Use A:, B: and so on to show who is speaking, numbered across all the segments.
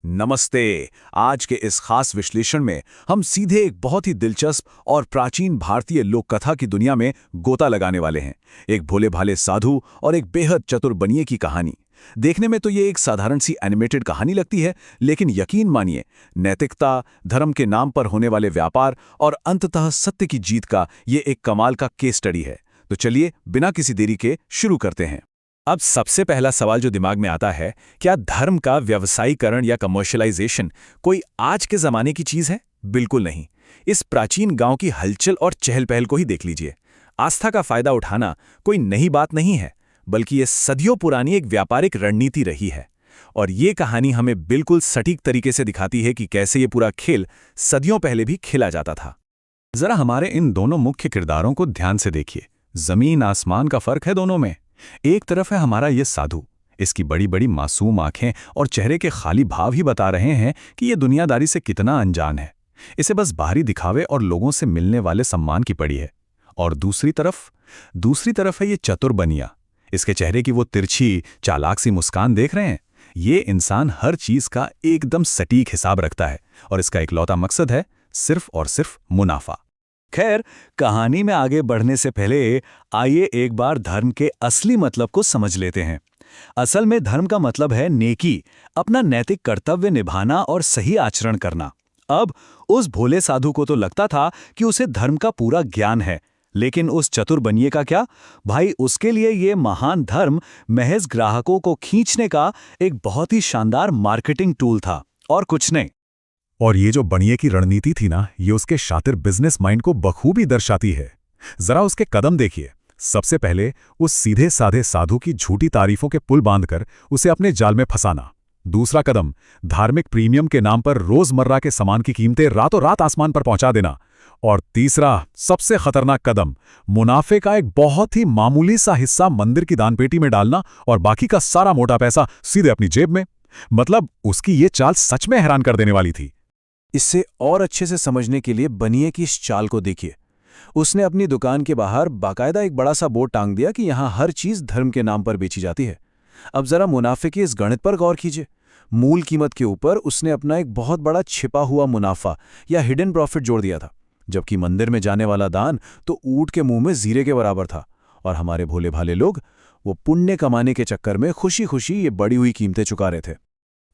A: नमस्ते। आज के इस खास विश्लेषण में हम सीधे एक बहुत ही दिलचस्प और प्राचीन भारतीय लोक कथा की दुनिया में गोता लगाने वाले हैं। एक भोले भाले साधु और एक बेहद चतुर बनिए की कहानी। देखने में तो ये एक साधारण सी एनिमेटेड कहानी लगती है, लेकिन यकीन मानिए, नैतिकता, धर्म के नाम पर होने वाले व्यापार और अंततः सत्य की जीत का ये एक कमाल का केस स्टडी है। तो चलिए बिना किसी देरी के शुरू करते हैं। अब सबसे पहला सवाल जो दिमाग में आता है, क्या धर्म का व्यवसायीकरण या कमर्शियलाइजेशन कोई आज के जमाने की चीज है? बिल्कुल नहीं। इस प्राचीन गांव की हलचल और चहल पहल को ही देख लीजिए। आस्था का फायदा उठाना कोई नई बात नहीं है, बल्कि ये सदियों पुरानी एक व्यापारिक रणनीति रही है। और ये कहानी हमें बिल्कुल सटीक तरीके से दिखाती है कि कैसे ये पूरा खेल सदियों पहले भी खेला जाता था। जरा हमारे इन दोनों मुख्य किरदारों को ध्यान से देखिए। जमीन आसमान का फर्क है दोनों में। एक तरफ है हमारा ये साधु, इसकी बड़ी बड़ी मासूम आंखें और चेहरे के खाली भाव ही बता रहे हैं कि ये दुनियादारी से कितना अनजान है। इसे बस बाहरी दिखावे और लोगों से मिलने वाले सम्मान की पड़ी है। और दूसरी तरफ है ये चतुर बनिया। इसके चेहरे की वो तिरछी चालाक सी मुस्कान देख रहे हैं। ये इंसान हर चीज का एकदम सटीक हिसाब रखता है और इसका इकलौता मकसद है सिर्फ और सिर्फ मुनाफा। खैर, कहानी में आगे बढ़ने से पहले आइए एक बार धर्म के असली मतलब को समझ लेते हैं। असल में धर्म का मतलब है नेकी, अपना नैतिक कर्तव्य निभाना और सही आचरण करना। अब उस भोले साधु को तो लगता था कि उसे धर्म का पूरा ज्ञान है, लेकिन उस चतुर बनिए का क्या? भाई, उसके लिए ये महान धर्म महज ग्राहकों को खींचने का एक बहुत ही शानदार मार्केटिंग टूल था, और कुछ नहीं।
B: और ये जो बनिए की रणनीति थी ना, ये उसके शातिर बिजनेस माइंड को बखूबी दर्शाती है। जरा उसके कदम देखिए। सबसे पहले उस सीधे साधे साधु की झूठी तारीफों के पुल बांधकर उसे अपने जाल में फंसाना। दूसरा कदम, धार्मिक प्रीमियम के नाम पर रोजमर्रा के सामान की कीमतें रातों रात आसमान पर पहुंचा देना। और तीसरा, सबसे खतरनाक कदम, मुनाफे का एक बहुत ही मामूली सा हिस्सा मंदिर की दानपेटी में डालना और बाकी का सारा मोटा पैसा सीधे अपनी जेब में। मतलब उसकी ये चाल सच में हैरान कर देने वाली थी।
A: इससे और अच्छे से समझने के लिए बनिए की इस चाल को देखिए। उसने अपनी दुकान के बाहर बाकायदा एक बड़ा सा बोर्ड टांग दिया कि यहां हर चीज धर्म के नाम पर बेची जाती है। अब जरा मुनाफे के इस गणित पर गौर कीजिए। मूल कीमत के ऊपर उसने अपना एक बहुत बड़ा छिपा हुआ मुनाफा या हिडन प्रॉफिट जोड़ दिया था, जबकि मंदिर में जाने वाला दान तो ऊंट के मुंह में जीरे के बराबर था। और हमारे भोले भाले लोग वो पुण्य कमाने के चक्कर में खुशी खुशी ये बढ़ी हुई कीमतें चुका रहे थे।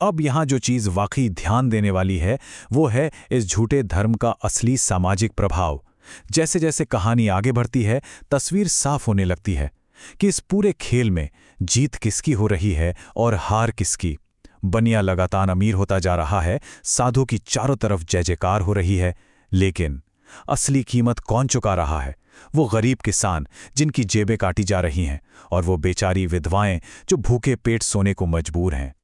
A: अब यहाँ जो चीज़ वाकई ध्यान देने वाली है, वो है इस झूठे धर्म का असली सामाजिक प्रभाव। जैसे जैसे कहानी आगे बढ़ती है, तस्वीर साफ होने लगती है कि इस पूरे खेल में जीत किसकी हो रही है और हार किसकी। बनिया लगातार अमीर होता जा रहा है, साधु की चारों तरफ जय जयकार हो रही है, लेकिन असली कीमत कौन चुका रहा है? वो गरीब किसान जिनकी जेबें काटी जा रही हैं, और वो बेचारी विधवाएं जो भूखे पेट सोने को मजबूर हैं।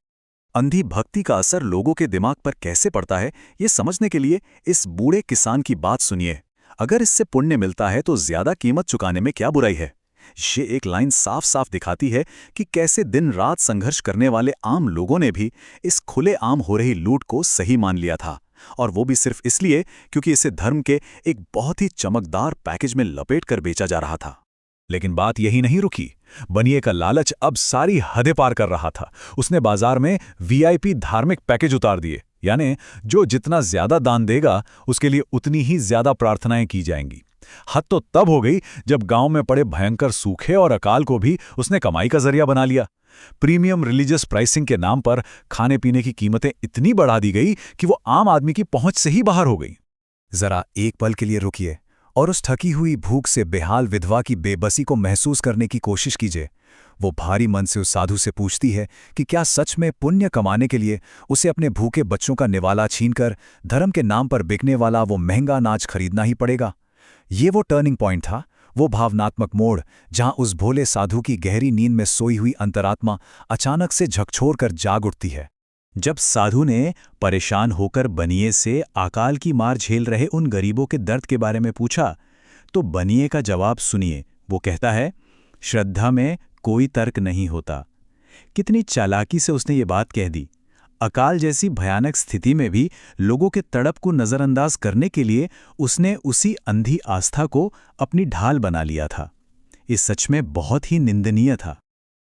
A: अंधी भक्ति का असर लोगों के दिमाग पर कैसे पड़ता है, ये समझने के लिए इस बूढ़े किसान की बात सुनिए। अगर इससे पुण्य मिलता है तो ज्यादा कीमत चुकाने में क्या बुराई है? ये एक लाइन साफ साफ दिखाती है कि कैसे दिन रात संघर्ष करने वाले आम लोगों ने भी इस खुले आम हो रही लूट को सही मान लिया था, और वो भी सिर्फ इसलिए क्योंकि इसे धर्म के एक बहुत ही चमकदार पैकेज में लपेट कर बेचा जा रहा था। लेकिन बात यही नहीं रुकी। बनिए का लालच अब सारी हदें पार कर रहा था। उसने बाजार में वीआईपी धार्मिक पैकेज उतार दिए, यानी जो जितना ज्यादा दान देगा उसके लिए उतनी ही ज्यादा प्रार्थनाएं की जाएंगी। हद तो तब हो गई जब गांव में पड़े भयंकर सूखे और अकाल को भी उसने कमाई का जरिया बना लिया। प्रीमियम रिलीजियस प्राइसिंग के नाम पर खाने पीने की कीमतें इतनी बढ़ा दी गई कि वो आम आदमी की पहुंच से ही बाहर हो गई। जरा एक पल के लिए रुकिए और उस थकी हुई भूख से बेहाल विधवा की बेबसी को महसूस करने की कोशिश कीजिए। वो भारी मन से उस साधु से पूछती है कि क्या सच में पुण्य कमाने के लिए उसे अपने भूखे बच्चों का निवाला छीनकर धर्म के नाम पर बिकने वाला वो महंगा अनाज खरीदना ही पड़ेगा। ये वो टर्निंग पॉइंट था, वो भावनात्मक मोड़ जहां उस भोले साधु की गहरी नींद में सोई हुई अंतरात्मा अचानक से झकझोर कर जाग उठती है। जब साधु ने परेशान होकर बनिए से अकाल की मार झेल रहे उन गरीबों के दर्द के बारे में पूछा, तो बनिए का जवाब सुनिए। वो कहता है, श्रद्धा में कोई तर्क नहीं होता। कितनी चालाकी से उसने ये बात कह दी। अकाल जैसी भयानक स्थिति में भी लोगों के तड़प को नज़रअंदाज करने के लिए उसने उसी अंधी आस्था को अपनी ढाल बना लिया था। ये सच में बहुत ही निंदनीय था।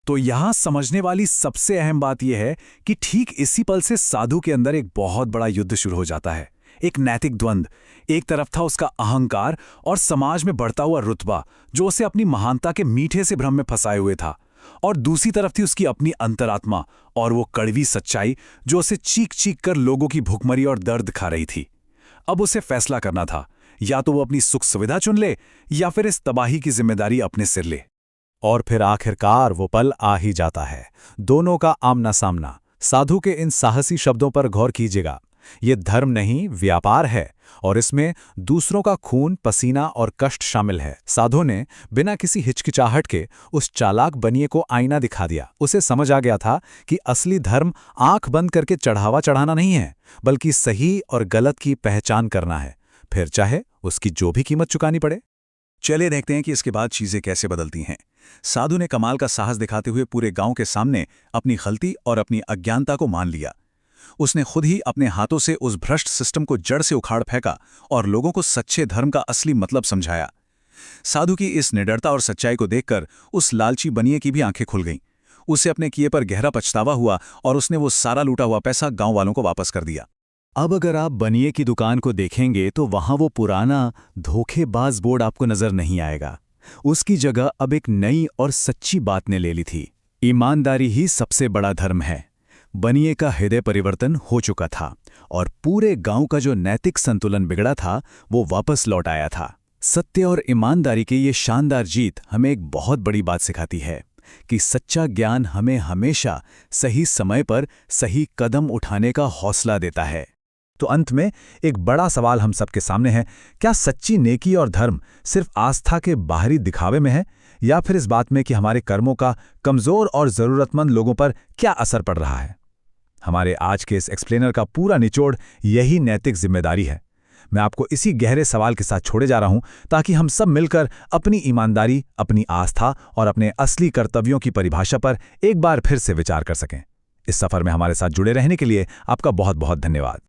A: तो यहाँ समझने वाली सबसे अहम बात यह है कि ठीक इसी पल से साधु के अंदर एक बहुत बड़ा युद्ध शुरू हो जाता है, एक नैतिक द्वंद्व। एक तरफ था उसका अहंकार और समाज में बढ़ता हुआ रुतबा जो उसे अपनी महानता के मीठे से भ्रम में फंसाए हुए था, और दूसरी तरफ थी उसकी अपनी अंतरात्मा और वो कड़वी सच्चाई जो उसे चीख चीख कर लोगों की भुखमरी और दर्द खा रही थी। अब उसे फैसला करना था, या तो वो अपनी सुख सुविधा चुन ले या फिर इस तबाही की जिम्मेदारी अपने सिर ले।
B: और फिर आखिरकार वो पल आ ही जाता है, दोनों का आमना सामना। साधु के इन साहसी शब्दों पर गौर कीजिएगा। ये धर्म नहीं, व्यापार है, और इसमें दूसरों का खून, पसीना और कष्ट शामिल है। साधु ने बिना किसी हिचकिचाहट के उस चालाक बनिए को आईना दिखा दिया। उसे समझ आ गया था कि असली धर्म आंख बंद करके चढ़ावा चढ़ाना नहीं है, बल्कि सही और गलत की पहचान करना है, फिर चाहे उसकी जो भी कीमत चुकानी पड़े।
A: चलिए देखते हैं कि इसके बाद चीजें कैसे बदलती हैं। साधु ने कमाल का साहस दिखाते हुए पूरे गांव के सामने अपनी गलती और अपनी अज्ञानता को मान लिया। उसने खुद ही अपने हाथों से उस भ्रष्ट सिस्टम को जड़ से उखाड़ फेंका और लोगों को सच्चे धर्म का असली मतलब समझाया। साधु की इस निडरता और सच्चाई को देखकर उस लालची बनिए की भी आंखें खुल गईं। उसे अपने किए पर गहरा पछतावा हुआ और उसने वो सारा लूटा हुआ पैसा गांव वालों को वापस कर दिया।
C: अब अगर आप बनिए की दुकान को देखेंगे तो वहां वो पुराना धोखेबाज बोर्ड आपको नजर नहीं आएगा। उसकी जगह अब एक नई और सच्ची बात ने ले ली थी। ईमानदारी ही सबसे बड़ा धर्म है। बनिए का हृदय परिवर्तन हो चुका था और पूरे गांव का जो नैतिक संतुलन बिगड़ा था वो वापस लौट आया था। सत्य और ईमानदारी की ये शानदार जीत हमें एक बहुत बड़ी बात सिखाती है कि सच्चा ज्ञान हमें हमेशा सही समय पर सही कदम उठाने का हौसला देता है।
B: तो अंत में एक बड़ा सवाल हम सबके सामने है, क्या सच्ची नेकी और धर्म सिर्फ आस्था के बाहरी दिखावे में है, या फिर इस बात में कि हमारे कर्मों का कमज़ोर और ज़रूरतमंद लोगों पर क्या असर पड़ रहा है? हमारे आज के इस एक्सप्लेनर का पूरा निचोड़ यही नैतिक जिम्मेदारी है। मैं आपको इसी गहरे सवाल के साथ छोड़े जा रहा हूं ताकि हम सब मिलकर अपनी ईमानदारी, अपनी आस्था और अपने असली कर्तव्यों की परिभाषा पर एक बार फिर से विचार कर सकें। इस सफ़र में हमारे साथ जुड़े रहने के लिए आपका बहुत बहुत धन्यवाद।